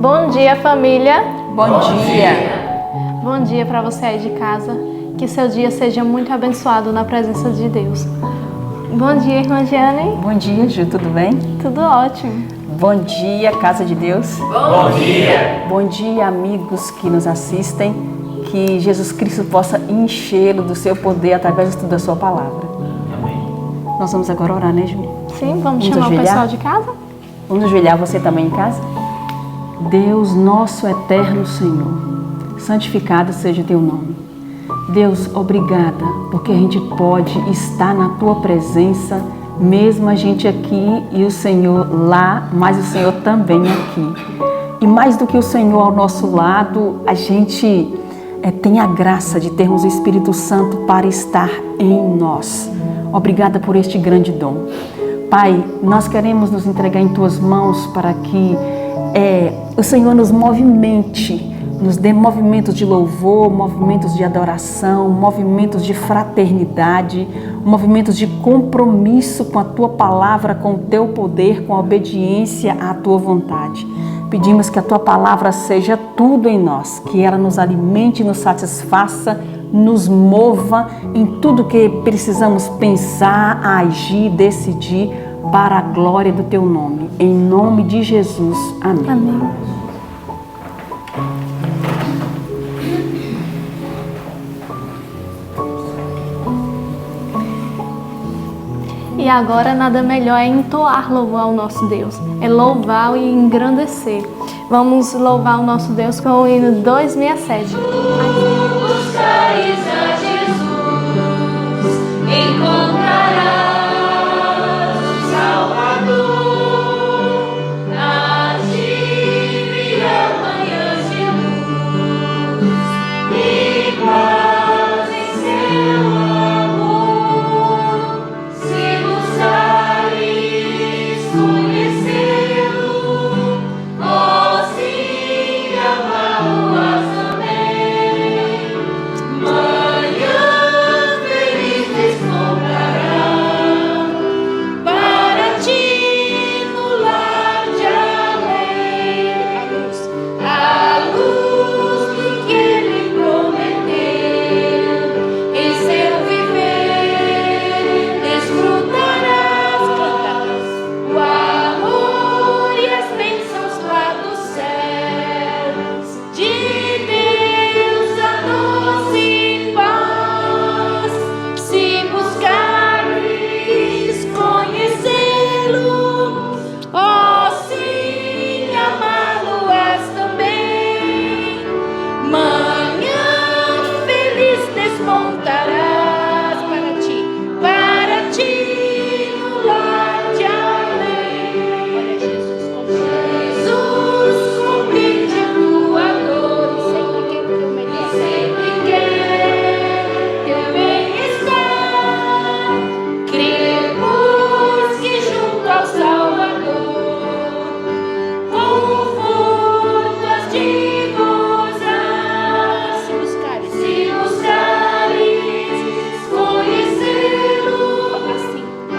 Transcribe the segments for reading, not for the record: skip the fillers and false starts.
Bom dia, família. Bom dia. Bom dia para você aí de casa. Que seu dia seja muito abençoado na presença de Deus. Bom dia, irmã Giane. Bom dia, Ju, tudo bem? Tudo ótimo. Bom dia, casa de Deus. Bom dia. Bom dia, amigos que nos assistem. Que Jesus Cristo possa enchê-lo do seu poder através do estudo da sua palavra. Amém. Nós vamos agora orar, né, Ju? Sim, vamos chamar o pessoal de casa? Vamos ajoelhar, você também em casa? Deus, nosso eterno Senhor, santificado seja o teu nome. Deus, obrigada, porque a gente pode estar na tua presença, mesmo a gente aqui e o Senhor lá, mas o Senhor também aqui. E mais do que o Senhor ao nosso lado, a gente tem a graça de termos o Espírito Santo para estar em nós. Obrigada por este grande dom. Pai, nós queremos nos entregar em tuas mãos para que o Senhor nos movimente, nos dê movimentos de louvor, movimentos de adoração, movimentos de fraternidade, movimentos de compromisso com a tua palavra, com o teu poder, com a obediência à tua vontade. Pedimos que a tua palavra seja tudo em nós, que ela nos alimente, nos satisfaça, nos mova em tudo que precisamos pensar, agir, decidir para a glória do teu nome. Em nome de Jesus. Amém. Amém. E agora nada melhor é entoar louvor ao nosso Deus, é louvar e engrandecer. Vamos louvar o nosso Deus com o hino 267. Buscareis a Jesus, encontrarás o Salvador, nas divinas manhãs de luz, e paz em seu amor. Se buscareis conhecê-lo, ó sim, amá-lo-ás também. Manhã feliz despontará para ti no lar de além. A luz do que ele prometeu, em seu viver desfrutarás o amor e as bênçãos lá dos céus de Deus, a doce paz. Se buscares conhecê-lo, ó sim, amá-lo-ás também. Manhã feliz despontarás para ti no lar de além. Olha, Jesus compreende a tua dor e sempre quer teu melhor, sempre quer teu bem-estar. Cremos que junto ao Salvador, conforto has de gozar. Se buscares conhecê-lo,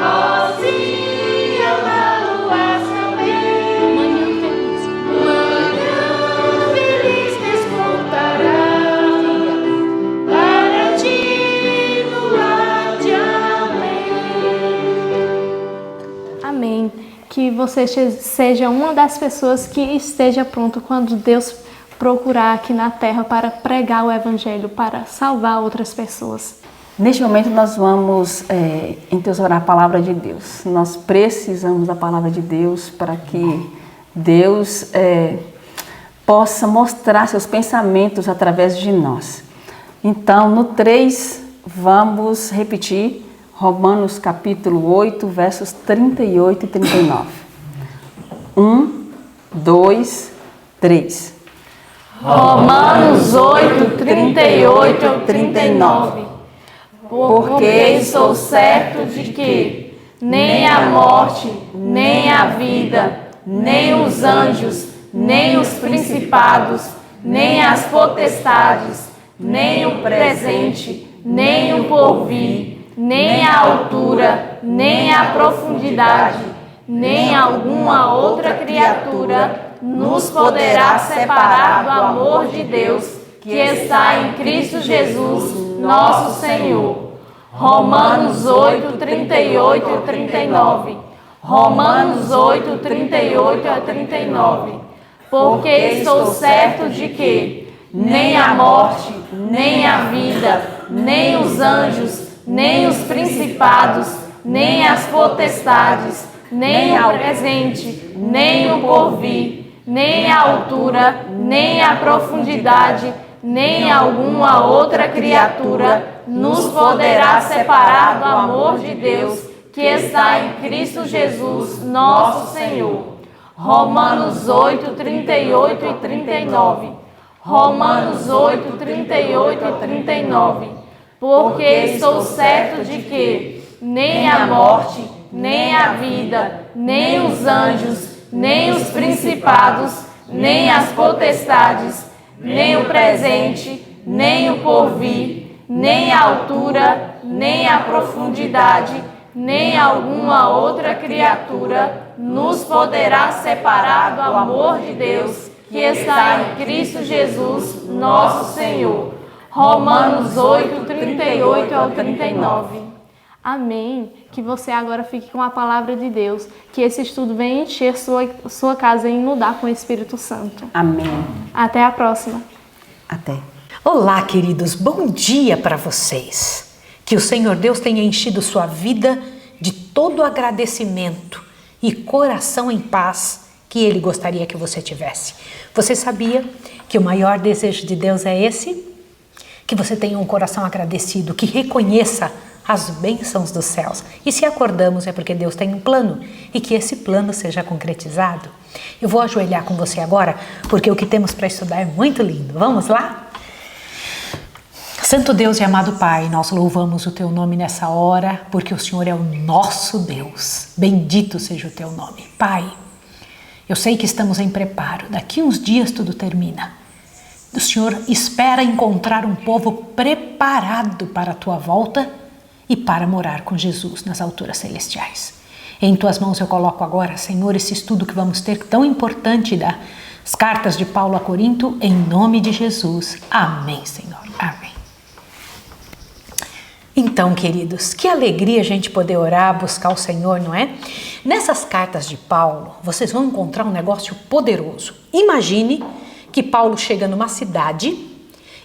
assim amá-lo-ás também. Manhã feliz despontará para ti no lar de além. Amém. Que você seja uma das pessoas que esteja pronto quando Deus procurar aqui na terra para pregar o Evangelho, para salvar outras pessoas. Neste momento nós vamos entesourar a palavra de Deus. Nós precisamos da palavra de Deus para que Deus possa mostrar seus pensamentos através de nós. Então, no 3, vamos repetir Romanos capítulo 8, versos 38 e 39. 1, 2, 3. Romanos 8, 38 ao 39. Porque estou certo de que nem a morte, nem a vida, nem os anjos, nem os principados, nem as potestades, nem o presente, nem o porvir, nem a altura, nem a profundidade, nem alguma outra criatura nos poderá separar do amor de Deus que está em Cristo Jesus, nosso Senhor. Romanos 8, 38 e 39. Romanos 8, 38 a 39. Porque estou certo de que nem a morte, nem a vida, nem os anjos, nem os principados, nem as potestades, nem o presente, nem o porvir, nem a altura, nem a profundidade, nem alguma outra criatura nos poderá separar do amor de Deus que está em Cristo Jesus, nosso Senhor. Romanos 8, 38 e 39. Romanos 8, 38 e 39. Porque estou certo de que nem a morte, nem a vida, nem os anjos, nem os principados, nem as potestades, nem o presente, nem o porvir, nem a altura, nem a profundidade, nem alguma outra criatura nos poderá separar do amor de Deus que está em Cristo Jesus, nosso Senhor. Romanos 8, 38 ao 39. Amém. Que você agora fique com a palavra de Deus. Que esse estudo venha encher sua casa e inundar com o Espírito Santo. Amém. Até a próxima. Até. Olá, queridos. Bom dia para vocês. Que o Senhor Deus tenha enchido sua vida de todo agradecimento e coração em paz que Ele gostaria que você tivesse. Você sabia que o maior desejo de Deus é esse? Que você tenha um coração agradecido, que reconheça as bênçãos dos céus. E se acordamos é porque Deus tem um plano e que esse plano seja concretizado. Eu vou ajoelhar com você agora, porque o que temos para estudar é muito lindo. Vamos lá? Santo Deus e amado Pai, nós louvamos o Teu nome nessa hora, porque o Senhor é o nosso Deus. Bendito seja o Teu nome. Pai, eu sei que estamos em preparo. Daqui uns dias tudo termina. O Senhor espera encontrar um povo preparado para a Tua volta e para morar com Jesus nas alturas celestiais. Em Tuas mãos eu coloco agora, Senhor, esse estudo que vamos ter tão importante das cartas de Paulo a Corinto, em nome de Jesus. Amém, Senhor. Amém. Então, queridos, que alegria a gente poder orar, buscar o Senhor, não é? Nessas cartas de Paulo, vocês vão encontrar um negócio poderoso. Imagine que Paulo chega numa cidade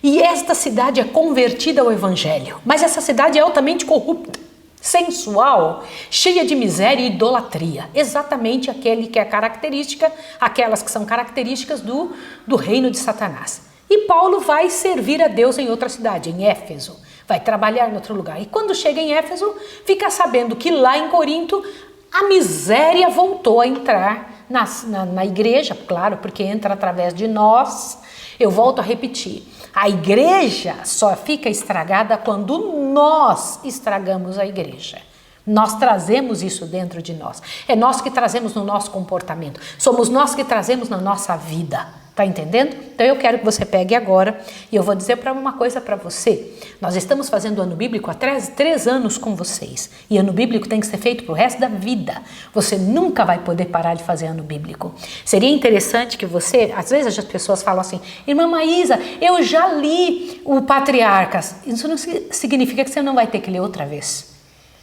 e esta cidade é convertida ao Evangelho. Mas essa cidade é altamente corrupta, sensual, cheia de miséria e idolatria. Exatamente aquelas que são características do reino de Satanás. E Paulo vai servir a Deus em outra cidade, em Éfeso. Vai trabalhar em outro lugar. E quando chega em Éfeso, fica sabendo que lá em Corinto a miséria voltou a entrar na igreja, claro, porque entra através de nós. Eu volto a repetir, a igreja só fica estragada quando nós estragamos a igreja. Nós trazemos isso dentro de nós. É nós que trazemos no nosso comportamento. Somos nós que trazemos na nossa vida. Tá entendendo? Então eu quero que você pegue agora e eu vou dizer uma coisa para você. Nós estamos fazendo o ano bíblico há 3 anos com vocês. E ano bíblico tem que ser feito pro resto da vida. Você nunca vai poder parar de fazer ano bíblico. Seria interessante que você, às vezes as pessoas falam assim, irmã Maísa, eu já li o Patriarcas. Isso não significa que você não vai ter que ler outra vez.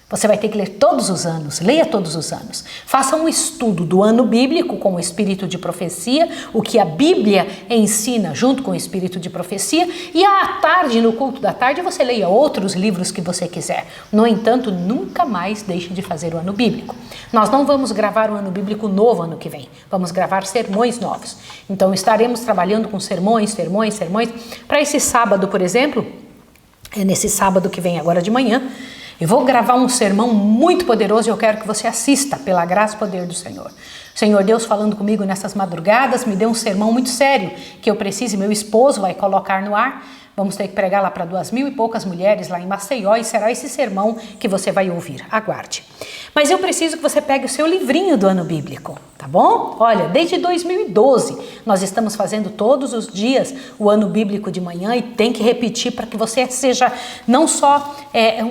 Você vai ter que ler todos os anos, leia todos os anos. Faça um estudo do ano bíblico com o espírito de profecia, o que a Bíblia ensina junto com o espírito de profecia, e à tarde, no culto da tarde, você leia outros livros que você quiser. No entanto, nunca mais deixe de fazer o ano bíblico. Nós não vamos gravar o ano bíblico novo ano que vem, vamos gravar sermões novos. Então estaremos trabalhando com sermões. Para esse sábado, por exemplo, nesse sábado que vem agora de manhã, eu vou gravar um sermão muito poderoso e eu quero que você assista, pela graça e poder do Senhor. Senhor Deus falando comigo nessas madrugadas, me deu um sermão muito sério, que eu preciso e meu esposo vai colocar no ar, Vamos ter que pregar lá para 2.000 e poucas mulheres lá em Maceió e será esse sermão que você vai ouvir. Aguarde. Mas eu preciso que você pegue o seu livrinho do ano bíblico, tá bom? Olha, desde 2012 nós estamos fazendo todos os dias o ano bíblico de manhã e tem que repetir para que você seja não só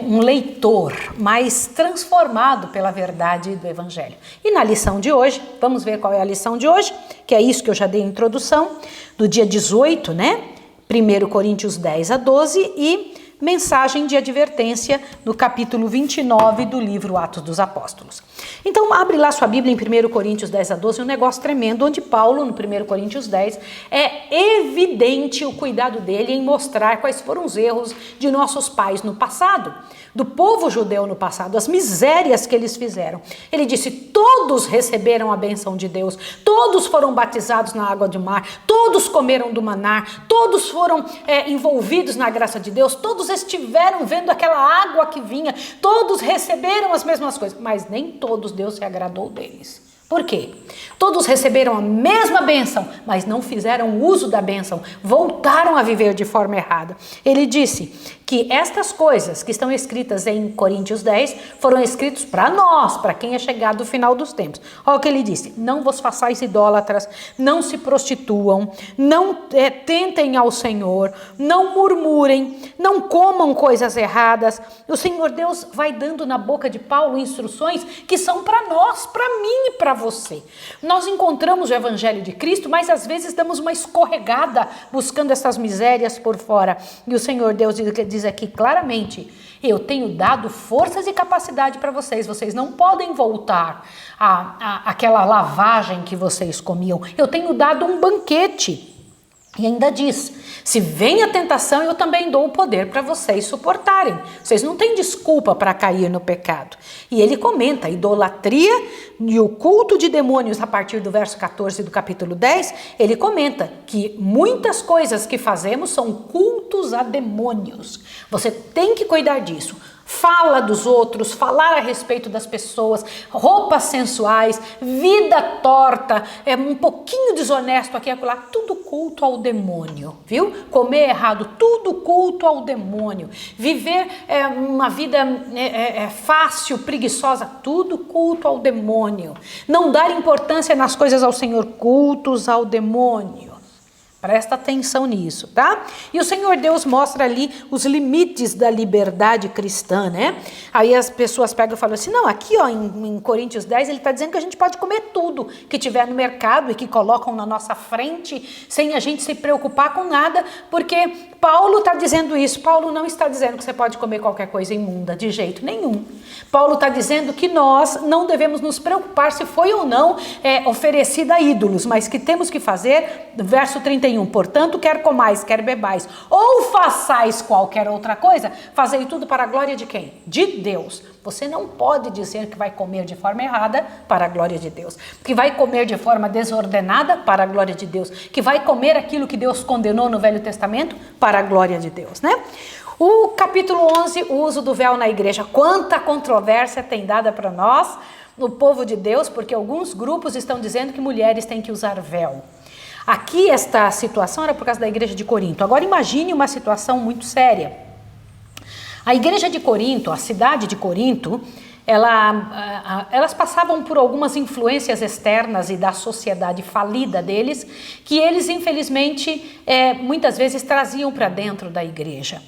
um leitor, mas transformado pela verdade do Evangelho. E na lição de hoje, vamos ver qual é a lição de hoje, que é isso que eu já dei a introdução, do dia 18, né? 1 Coríntios 10 a 12 e mensagem de advertência no capítulo 29 do livro Atos dos Apóstolos. Então abre lá sua Bíblia em 1 Coríntios 10 a 12, um negócio tremendo, onde Paulo, no 1 Coríntios 10, é evidente o cuidado dele em mostrar quais foram os erros de nossos pais no passado, do povo judeu no passado, as misérias que eles fizeram. Ele disse, todos receberam a bênção de Deus, todos foram batizados na água do mar, todos comeram do maná, todos foram envolvidos na graça de Deus, todos estiveram vendo aquela água que vinha, todos receberam as mesmas coisas, mas nem todos Deus se agradou deles. Por quê? Todos receberam a mesma bênção, mas não fizeram uso da bênção, voltaram a viver de forma errada. Ele disse que estas coisas que estão escritas em Coríntios 10 foram escritas para nós, para quem é chegado ao final dos tempos. Olha o que ele disse, não vos façais idólatras, não se prostituam, não tentem ao Senhor, não murmurem, não comam coisas erradas. O Senhor Deus vai dando na boca de Paulo instruções que são para nós, para mim e para você. Nós encontramos o Evangelho de Cristo, mas às vezes damos uma escorregada buscando essas misérias por fora. E o Senhor Deus diz aqui claramente, eu tenho dado forças e capacidade para vocês, vocês não podem voltar àquela lavagem que vocês comiam. Eu tenho dado um banquete. E ainda diz, se vem a tentação, eu também dou o poder para vocês suportarem. Vocês não têm desculpa para cair no pecado. E ele comenta, a idolatria e o culto de demônios, a partir do verso 14 do capítulo 10, ele comenta que muitas coisas que fazemos são cultos a demônios. Você tem que cuidar disso. Fala dos outros, falar a respeito das pessoas, roupas sensuais, vida torta, um pouquinho desonesto aqui e acolá, tudo culto ao demônio, viu? Comer errado, tudo culto ao demônio. Viver uma vida fácil, preguiçosa, tudo culto ao demônio. Não dar importância nas coisas ao Senhor, cultos ao demônio. Presta atenção nisso, tá? E o Senhor Deus mostra ali os limites da liberdade cristã, né? Aí as pessoas pegam e falam assim, não, aqui ó, em Coríntios 10 ele está dizendo que a gente pode comer tudo que tiver no mercado e que colocam na nossa frente sem a gente se preocupar com nada, porque Paulo está dizendo isso. Paulo não está dizendo que você pode comer qualquer coisa imunda, de jeito nenhum. Paulo está dizendo que nós não devemos nos preocupar se foi ou não oferecida a ídolos, mas que temos que fazer, verso 31, portanto, quer comais, quer bebais, ou façais qualquer outra coisa, fazei tudo para a glória de quem? De Deus. Você não pode dizer que vai comer de forma errada para a glória de Deus, que vai comer de forma desordenada para a glória de Deus, que vai comer aquilo que Deus condenou no Velho Testamento para a glória de Deus, né? O capítulo 11, o uso do véu na igreja. Quanta controvérsia tem dada para nós, no povo de Deus, porque alguns grupos estão dizendo que mulheres têm que usar véu. Aqui esta situação era por causa da igreja de Corinto. Agora imagine uma situação muito séria. A igreja de Corinto, a cidade de Corinto, elas passavam por algumas influências externas e da sociedade falida deles, que eles infelizmente muitas vezes traziam para dentro da igreja.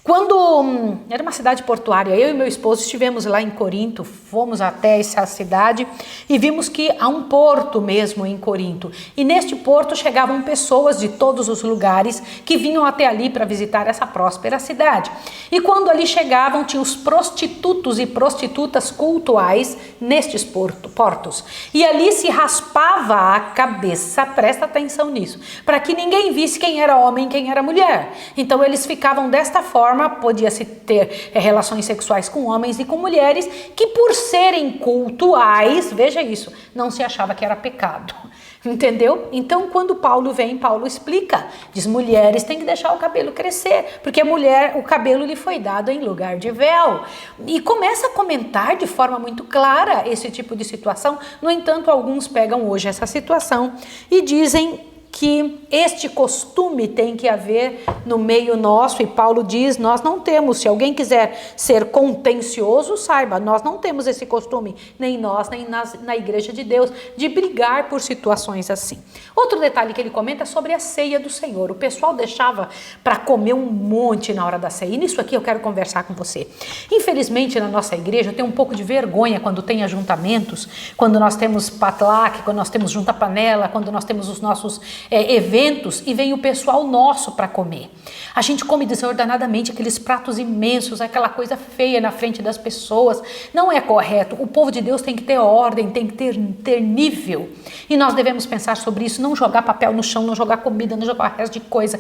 Quando era uma cidade portuária, eu e meu esposo estivemos lá em Corinto, fomos até essa cidade e vimos que há um porto mesmo em Corinto. E neste porto chegavam pessoas de todos os lugares que vinham até ali para visitar essa próspera cidade. E quando ali chegavam, tinha os prostitutos e prostitutas cultuais nestes portos. E ali se raspava a cabeça, presta atenção nisso, para que ninguém visse quem era homem e quem era mulher. Então eles ficavam desta forma, podia-se ter relações sexuais com homens e com mulheres que por serem cultuais, veja isso, não se achava que era pecado, entendeu? Então quando Paulo vem, Paulo explica, diz mulheres têm que deixar o cabelo crescer, porque a mulher, o cabelo lhe foi dado em lugar de véu, e começa a comentar de forma muito clara esse tipo de situação. No entanto, alguns pegam hoje essa situação e dizem que este costume tem que haver no meio nosso, e Paulo diz, nós não temos. Se alguém quiser ser contencioso, saiba, nós não temos esse costume, nem nós, nem na igreja de Deus, de brigar por situações assim. Outro detalhe que ele comenta é sobre a ceia do Senhor. O pessoal deixava para comer um monte na hora da ceia, e nisso aqui eu quero conversar com você. Infelizmente, na nossa igreja, eu tenho um pouco de vergonha quando tem ajuntamentos, quando nós temos patlac, quando nós temos junta-panela, quando nós temos os nossos eventos e vem o pessoal nosso para comer. A gente come desordenadamente aqueles pratos imensos, aquela coisa feia na frente das pessoas. Não é correto. O povo de Deus tem que ter ordem, tem que ter nível. E nós devemos pensar sobre isso, não jogar papel no chão, não jogar comida, não jogar resto de coisa.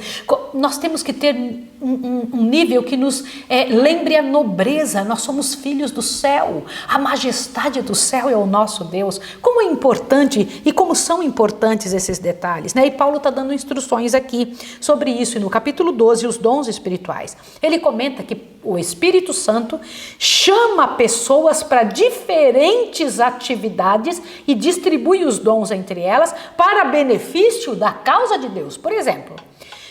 Nós temos que ter um nível que nos lembre a nobreza. Nós somos filhos do céu. A majestade do céu é o nosso Deus. Como é importante e como são importantes esses detalhes, né? E Paulo está dando instruções aqui sobre isso. E no capítulo 12, os dons espirituais, ele comenta que o Espírito Santo chama pessoas para diferentes atividades e distribui os dons entre elas para benefício da causa de Deus. Por exemplo,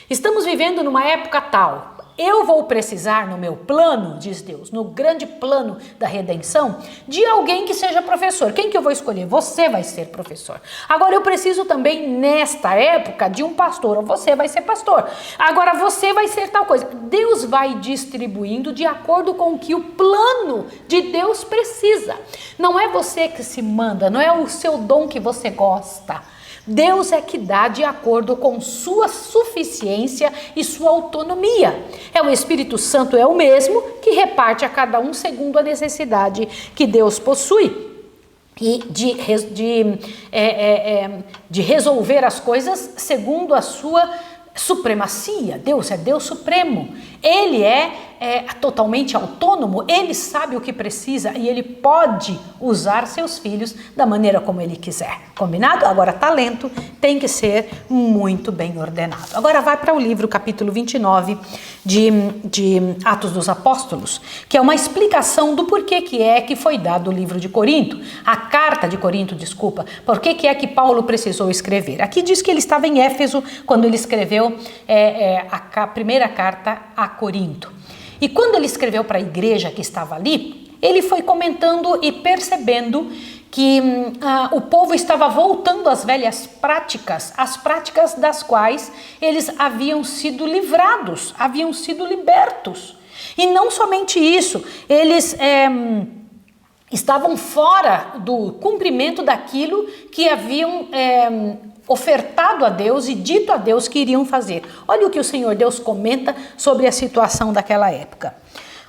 estamos vivendo numa época tal, eu vou precisar no meu plano, diz Deus, no grande plano da redenção, de alguém que seja professor. Quem que eu vou escolher? Você vai ser professor. Agora eu preciso também, nesta época, de um pastor. Você vai ser pastor. Agora você vai ser tal coisa. Deus vai distribuindo de acordo com o que o plano de Deus precisa. Não é você que se manda, não é o seu dom que você gosta. Deus é que dá de acordo com sua suficiência e sua autonomia. O Espírito Santo é o mesmo que reparte a cada um segundo a necessidade que Deus possui. E de resolver as coisas segundo a sua supremacia. Deus é Deus supremo. Ele é totalmente autônomo, ele sabe o que precisa e ele pode usar seus filhos da maneira como ele quiser. Combinado? Agora, talento tem que ser muito bem ordenado. Agora vai para o livro, capítulo 29 de Atos dos Apóstolos, que é uma explicação do porquê que foi dado o livro de Corinto, a carta de Corinto, desculpa, por que que Paulo precisou escrever. Aqui diz que ele estava em Éfeso quando ele escreveu a primeira carta a Corinto. E quando ele escreveu para a igreja que estava ali, ele foi comentando e percebendo que o povo estava voltando às velhas práticas, as práticas das quais eles haviam sido livrados, haviam sido libertos. E não somente isso, eles estavam fora do cumprimento daquilo que haviam ofertado a Deus e dito a Deus que iriam fazer. Olha o que o Senhor Deus comenta sobre a situação daquela época.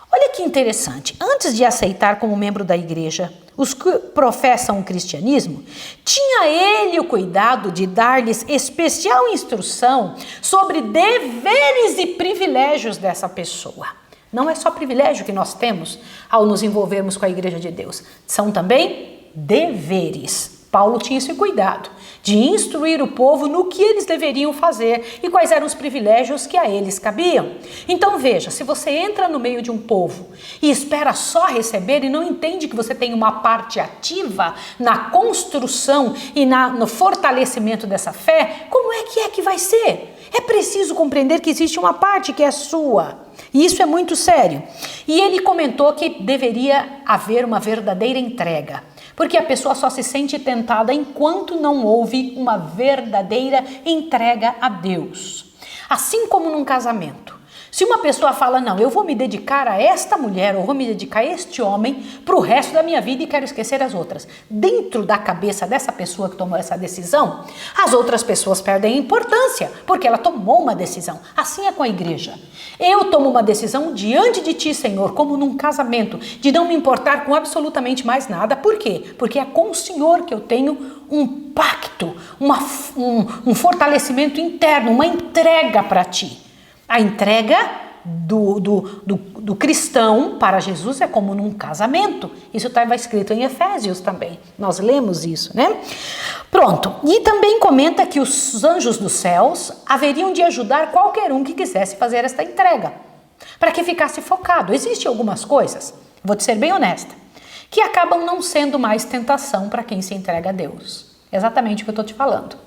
Olha que interessante, antes de aceitar como membro da igreja os que professam o cristianismo, tinha ele o cuidado de dar-lhes especial instrução sobre deveres e privilégios dessa pessoa. Não é só privilégio que nós temos ao nos envolvermos com a igreja de Deus, são também deveres. Paulo tinha esse cuidado de instruir o povo no que eles deveriam fazer e quais eram os privilégios que a eles cabiam. Então veja, se você entra no meio de um povo e espera só receber e não entende que você tem uma parte ativa na construção e no fortalecimento dessa fé, como é que vai ser? É preciso compreender que existe uma parte que é sua. E isso é muito sério. E ele comentou que deveria haver uma verdadeira entrega. Porque a pessoa só se sente tentada enquanto não houve uma verdadeira entrega a Deus. Assim como num casamento. Se uma pessoa fala, não, eu vou me dedicar a esta mulher, ou vou me dedicar a este homem para o resto da minha vida e quero esquecer as outras. Dentro da cabeça dessa pessoa que tomou essa decisão, as outras pessoas perdem importância, porque ela tomou uma decisão. Assim é com a igreja. Eu tomo uma decisão diante de ti, Senhor, como num casamento, de não me importar com absolutamente mais nada. Por quê? Porque é com o Senhor que eu tenho um pacto, um fortalecimento interno, uma entrega para ti. A entrega do cristão para Jesus é como num casamento. Isso estava escrito em Efésios também. Nós lemos isso, né? Pronto. E também comenta que os anjos dos céus haveriam de ajudar qualquer um que quisesse fazer esta entrega, para que ficasse focado. Existem algumas coisas, vou te ser bem honesta, que acabam não sendo mais tentação para quem se entrega a Deus. Exatamente o que eu estou te falando.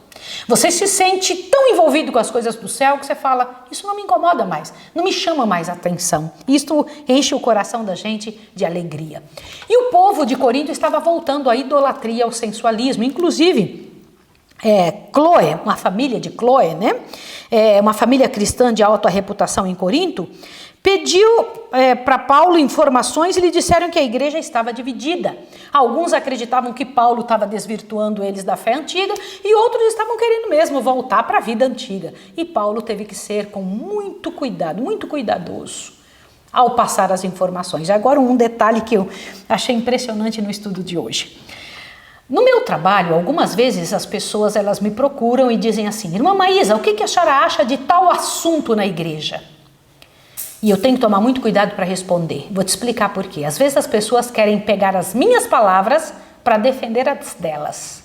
Você se sente tão envolvido com as coisas do céu que você fala, isso não me incomoda mais, não me chama mais atenção. Isso enche o coração da gente de alegria. E o povo de Corinto estava voltando à idolatria, ao sensualismo. Inclusive, Cloé, uma família de Cloé, né? Uma família cristã de alta reputação em Corinto, pediu para Paulo informações e lhe disseram que a igreja estava dividida. Alguns acreditavam que Paulo estava desvirtuando eles da fé antiga e outros estavam querendo mesmo voltar para a vida antiga. E Paulo teve que ser com muito cuidado, muito cuidadoso ao passar as informações. Agora um detalhe que eu achei impressionante no estudo de hoje. No meu trabalho, algumas vezes as pessoas elas me procuram e dizem assim, irmã Maísa, o que a senhora acha de tal assunto na igreja? E eu tenho que tomar muito cuidado para responder. Vou te explicar por quê. Às vezes as pessoas querem pegar as minhas palavras para defender as delas.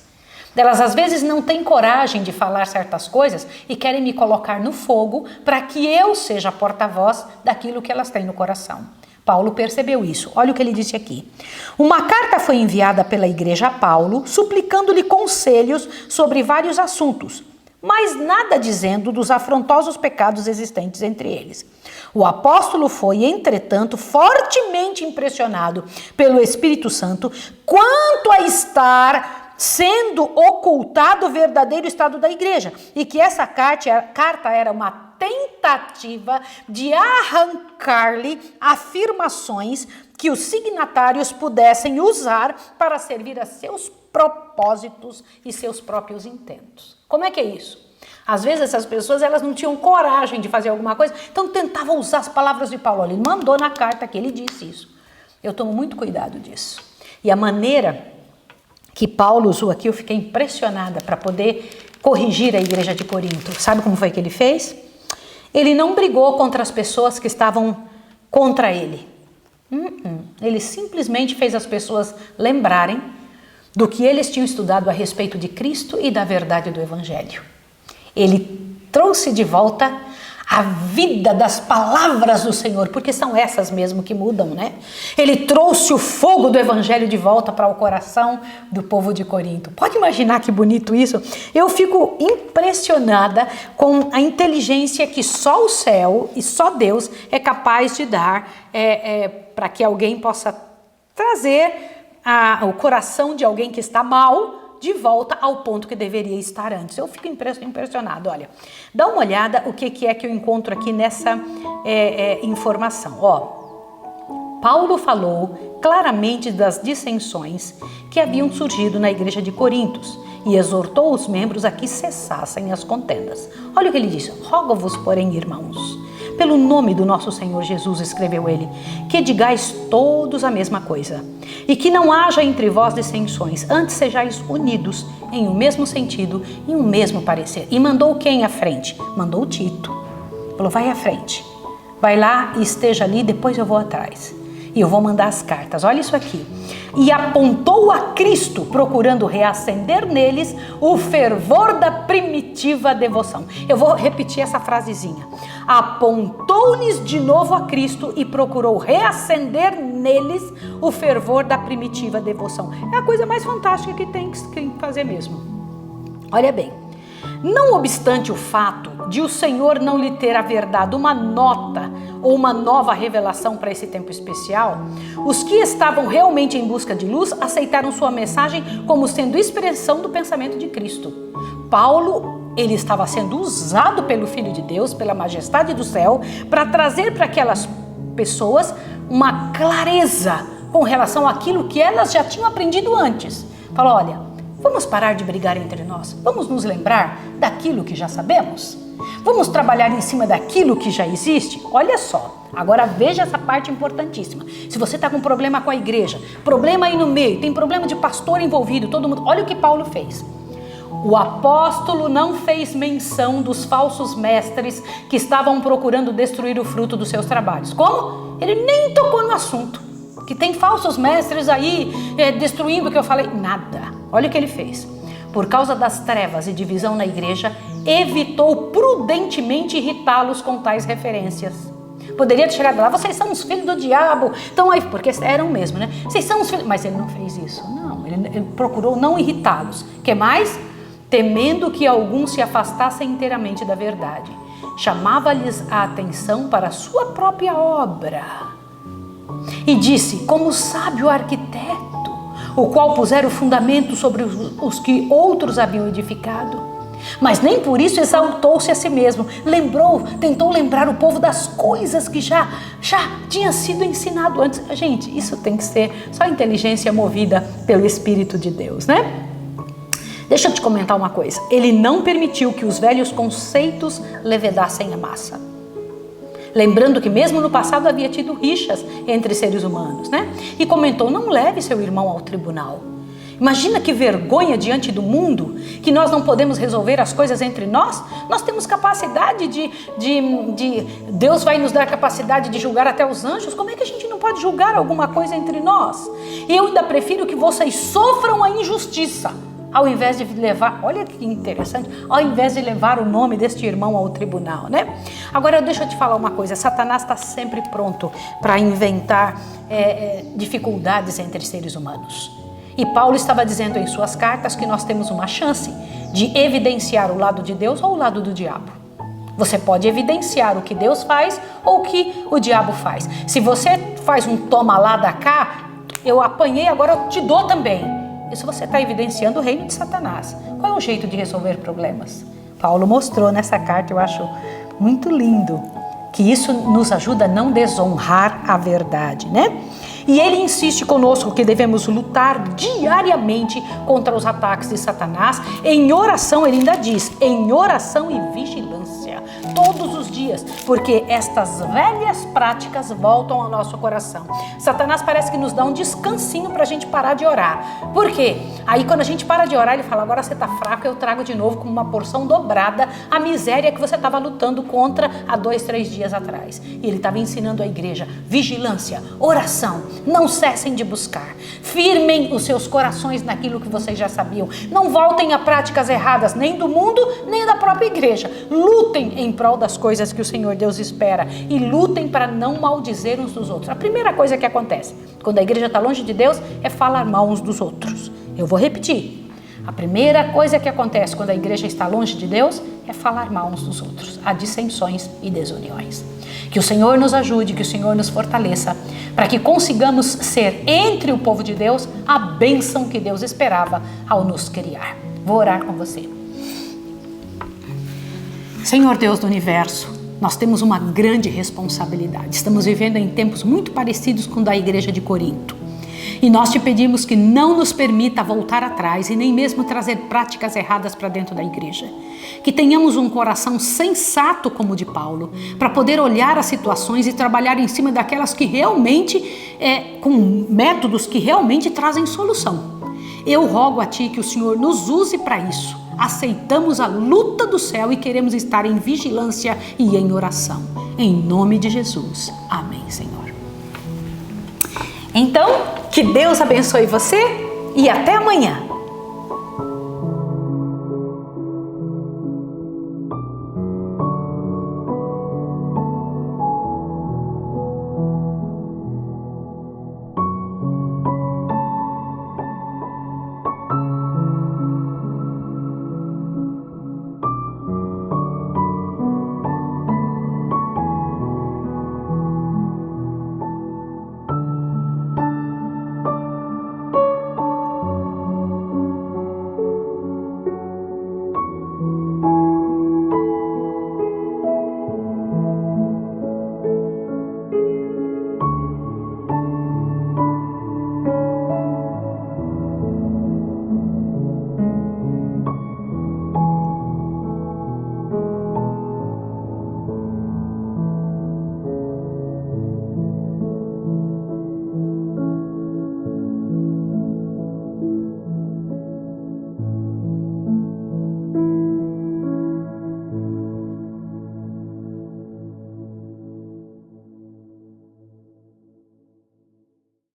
Elas às vezes não têm coragem de falar certas coisas e querem me colocar no fogo para que eu seja a porta-voz daquilo que elas têm no coração. Paulo percebeu isso. Olha o que ele disse aqui. Uma carta foi enviada pela igreja a Paulo, suplicando-lhe conselhos sobre vários assuntos, mas nada dizendo dos afrontosos pecados existentes entre eles. O apóstolo foi, entretanto, fortemente impressionado pelo Espírito Santo quanto a estar sendo ocultado o verdadeiro estado da igreja e que essa carta era uma tentativa de arrancar-lhe afirmações que os signatários pudessem usar para servir a seus propósitos e seus próprios intentos. Como é que é isso? Às vezes essas pessoas elas não tinham coragem de fazer alguma coisa, então tentavam usar as palavras de Paulo. Ele mandou na carta que ele disse isso. Eu tomo muito cuidado disso. E a maneira que Paulo usou aqui, eu fiquei impressionada para poder corrigir a igreja de Corinto. Sabe como foi que ele fez? Ele não brigou contra as pessoas que estavam contra ele. Ele simplesmente fez as pessoas lembrarem do que eles tinham estudado a respeito de Cristo e da verdade do Evangelho. Ele trouxe de volta a vida das palavras do Senhor, porque são essas mesmo que mudam, né? Ele trouxe o fogo do Evangelho de volta para o coração do povo de Corinto. Pode imaginar que bonito isso? Eu fico impressionada com a inteligência que só o céu e só Deus é capaz de dar para que alguém possa trazer o coração de alguém que está mal de volta ao ponto que deveria estar antes. Eu fico impressionado. Olha, dá uma olhada o que é que eu encontro aqui nessa informação. Paulo falou claramente das dissensões que haviam surgido na igreja de Corintos e exortou os membros a que cessassem as contendas. Olha o que ele disse: rogo-vos, porém, irmãos, pelo nome do nosso Senhor Jesus, escreveu ele, que digais todos a mesma coisa, e que não haja entre vós dissensões, antes sejais unidos em um mesmo sentido e um mesmo parecer. E mandou quem à frente? Mandou Tito. Falou, vai à frente, vai lá e esteja ali, depois eu vou atrás. E eu vou mandar as cartas, olha isso aqui. E apontou a Cristo, procurando reacender neles o fervor da primitiva devoção. Eu vou repetir essa frasezinha. Apontou-lhes de novo a Cristo e procurou reacender neles o fervor da primitiva devoção. É a coisa mais fantástica que tem que fazer mesmo. Olha bem. Não obstante o fato de o Senhor não lhe ter avertado uma nota ou uma nova revelação para esse tempo especial, os que estavam realmente em busca de luz aceitaram sua mensagem como sendo expressão do pensamento de Cristo. Paulo, ele estava sendo usado pelo Filho de Deus, pela majestade do céu, para trazer para aquelas pessoas uma clareza com relação àquilo que elas já tinham aprendido antes. Falou, olha, vamos parar de brigar entre nós, vamos nos lembrar daquilo que já sabemos, vamos trabalhar em cima daquilo que já existe. Olha só, agora veja essa parte importantíssima. Se você está com problema com a igreja, problema aí no meio, tem problema de pastor envolvido, todo mundo, olha o que Paulo fez. O apóstolo não fez menção dos falsos mestres que estavam procurando destruir o fruto dos seus trabalhos. Como? Ele nem tocou no assunto, que tem falsos mestres aí destruindo o que eu falei. Nada. Olha o que ele fez. Por causa das trevas e divisão na igreja, evitou prudentemente irritá-los com tais referências. Poderia ter chegado lá, vocês são os filhos do diabo. Então aí, porque eram mesmo, né? Vocês são os filhos. Mas ele não fez isso. Não, ele procurou não irritá-los. O que mais? temendo que alguns se afastassem inteiramente da verdade. Chamava-lhes a atenção para a sua própria obra. E disse, como sábio arquiteto, o qual pusera o fundamento sobre os que outros haviam edificado. Mas nem por isso exaltou-se a si mesmo. Tentou lembrar o povo das coisas que já tinha sido ensinado antes. Gente, isso tem que ser só inteligência movida pelo Espírito de Deus, né? Deixa eu te comentar uma coisa. Ele não permitiu que os velhos conceitos levedassem a massa. Lembrando que mesmo no passado havia tido rixas entre seres humanos, né? E comentou, não leve seu irmão ao tribunal. Imagina que vergonha diante do mundo, que nós não podemos resolver as coisas entre nós. Nós temos capacidade Deus vai nos dar capacidade de julgar até os anjos. Como é que a gente não pode julgar alguma coisa entre nós? Eu ainda prefiro que vocês sofram a injustiça, ao invés de levar, olha que interessante, ao invés de levar o nome deste irmão ao tribunal, né? Agora deixa eu te falar uma coisa, Satanás está sempre pronto para inventar dificuldades entre seres humanos. E Paulo estava dizendo em suas cartas que nós temos uma chance de evidenciar o lado de Deus ou o lado do diabo. Você pode evidenciar o que Deus faz ou o que o diabo faz. Se você faz um toma lá da cá, eu apanhei, agora eu te dou também. Isso você está evidenciando o reino de Satanás. Qual é o jeito de resolver problemas? Paulo mostrou nessa carta, eu acho muito lindo, que isso nos ajuda a não desonrar a verdade, né? E ele insiste conosco que devemos lutar diariamente contra os ataques de Satanás. Em oração, ele ainda diz, em oração e vigilância, todos os dias, porque estas velhas práticas voltam ao nosso coração. Satanás parece que nos dá um descansinho para a gente parar de orar. Por quê? Aí quando a gente para de orar, ele fala, agora você está fraco, eu trago de novo com uma porção dobrada a miséria que você estava lutando contra há 2, 3 dias atrás. E ele estava ensinando a igreja, vigilância, oração. Não cessem de buscar, firmem os seus corações naquilo que vocês já sabiam, não voltem a práticas erradas, nem do mundo, nem da própria igreja, lutem em prol das coisas que o Senhor Deus espera e lutem para não maldizer uns dos outros. A primeira coisa que acontece quando a igreja está longe de Deus é falar mal uns dos outros. Eu vou repetir, a primeira coisa que acontece quando a igreja está longe de Deus é falar mal uns dos outros, há dissensões e desuniões. Que o Senhor nos ajude, que o Senhor nos fortaleça, para que consigamos ser entre o povo de Deus a bênção que Deus esperava ao nos criar. Vou orar com você. Senhor Deus do universo, nós temos uma grande responsabilidade. Estamos vivendo em tempos muito parecidos com o da igreja de Corinto. E nós te pedimos que não nos permita voltar atrás e nem mesmo trazer práticas erradas para dentro da igreja. Que tenhamos um coração sensato como o de Paulo, para poder olhar as situações e trabalhar em cima daquelas que realmente, com métodos que realmente trazem solução. Eu rogo a Ti que o Senhor nos use para isso. Aceitamos a luta do céu e queremos estar em vigilância e em oração. Em nome de Jesus. Amém, Senhor. Então, que Deus abençoe você e até amanhã.